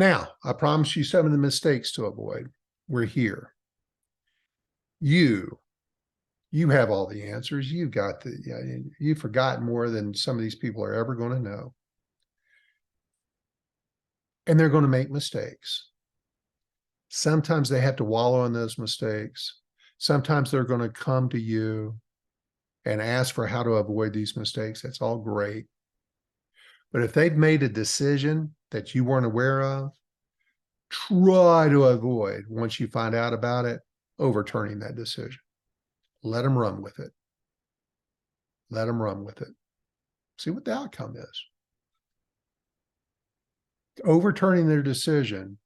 Now, I promise you some of the mistakes to avoid. We're here. You have all the answers. You've forgotten more than some of these people are ever going to know. And they're going to make mistakes. Sometimes they have to wallow in those mistakes. Sometimes they're going to come to you and ask for how to avoid these mistakes. That's all great. But if they've made a decision that you weren't aware of, try to avoid, once you find out about it, overturning that decision. Let them run with it. Let them run with it. See what the outcome is. Overturning their decision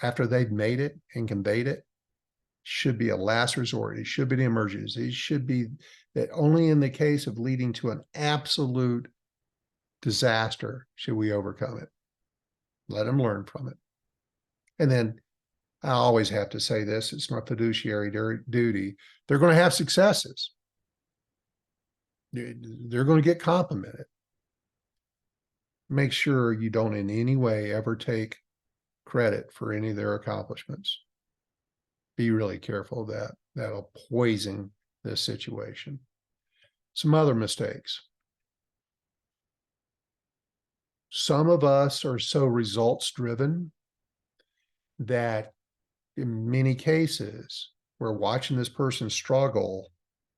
after they've made it and conveyed it should be a last resort. It should be the emergency. It should be that only in the case of leading to an absolute disaster should we overcome it. Let them learn from it. And then I always have to say this, it's my fiduciary duty. They're going to have successes. They're going to get complimented. Make sure you don't in any way ever take credit for any of their accomplishments. Be really careful of that. That'll poison this situation. Some other mistakes. Some of us are so results driven that in many cases, we're watching this person struggle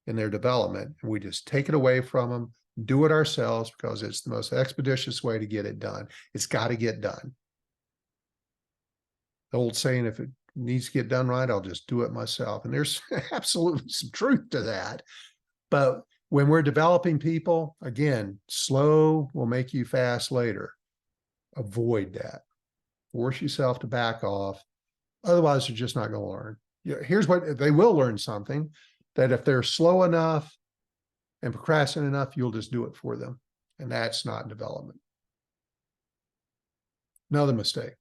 in their development, and we just take it away from them, do it ourselves because it's the most expeditious way to get it done. It's got to get done. The old saying, if it needs to get done right, I'll just do it myself. And there's absolutely some truth to that. But when we're developing people, again, slow will make you fast later. Avoid that. Force yourself to back off. Otherwise, you're just not going to learn. Here's what they will learn: something that if they're slow enough and procrastinate enough, you'll just do it for them. And that's not development. Another mistake.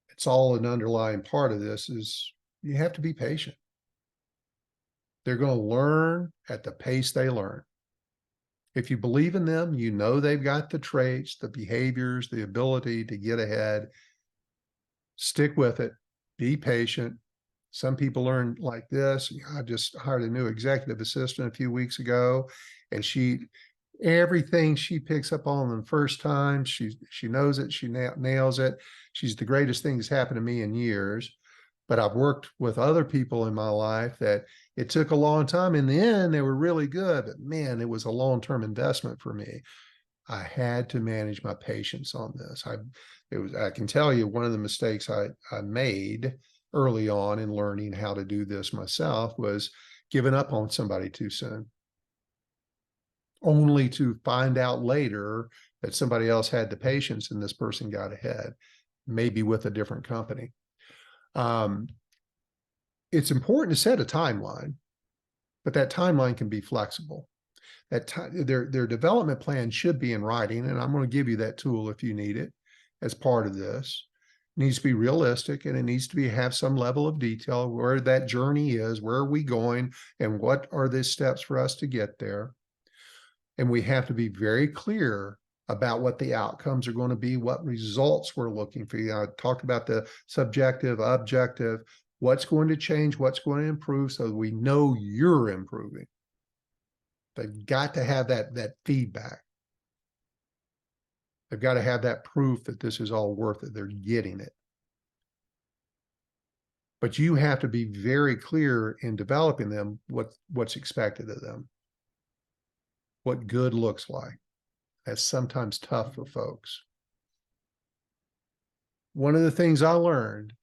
It's all an underlying part of this is you have to be patient. They're going to learn at the pace they learn. If you believe in them, you know they've got the traits, the behaviors, the ability to get ahead. Stick with it. Be patient. Some people learn like this. I just hired a new executive assistant a few weeks ago, and everything she picks up on the first time, she knows it. She nails it. She's the greatest thing that's happened to me in years. But I've worked with other people in my life that it took a long time. In the end, they were really good, but man, it was a long-term investment for me. I had to manage my patience on this. I can tell you one of the mistakes I made early on in learning how to do this myself was giving up on somebody too soon, only to find out later that somebody else had the patience and this person got ahead, maybe with a different company. It's important to set a timeline, but that timeline can be flexible. Their development plan should be in writing, and I'm going to give you that tool if you need it as part of this. It needs to be realistic, and it needs to have some level of detail where that journey is, where are we going, and what are the steps for us to get there. And we have to be very clear about what the outcomes are going to be, what results we're looking for. I talked about the subjective, objective, what's going to change, what's going to improve, so that we know you're improving. They've got to have that feedback. They've got to have that proof that this is all worth it. They're getting it. But you have to be very clear in developing them what's expected of them, what good looks like. That's sometimes tough for folks. One of the things I learned,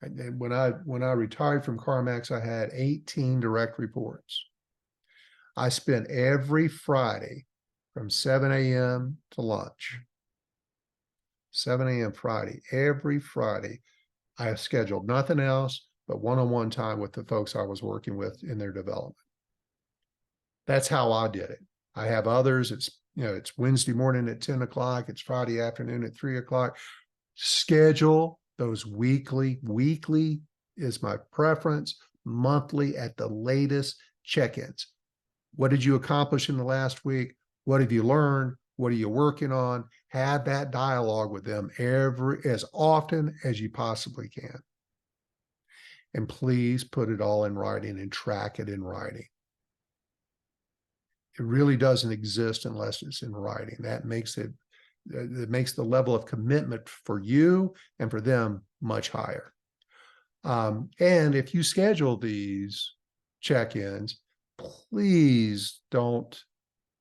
and when I retired from CarMax, I had 18 direct reports. I spent every Friday from 7 a.m. to lunch. 7 a.m. Friday, every Friday, I scheduled nothing else but one-on-one time with the folks I was working with in their development. That's how I did it. I have others. It's Wednesday morning at 10 o'clock. It's Friday afternoon at 3 o'clock. Schedule those weekly. Weekly is my preference. Monthly at the latest check-ins. What did you accomplish in the last week? What have you learned? What are you working on? Have that dialogue with them as often as you possibly can. And please put it all in writing and track it in writing. It really doesn't exist unless it's in writing. That makes the level of commitment for you and for them much higher. And if you schedule these check-ins, please don't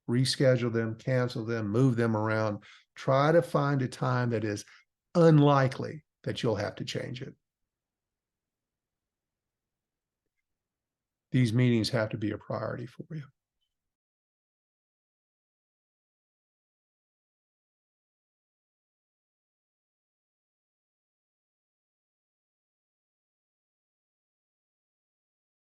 reschedule them, cancel them, move them around. Try to find a time that is unlikely that you'll have to change it. These meetings have to be a priority for you.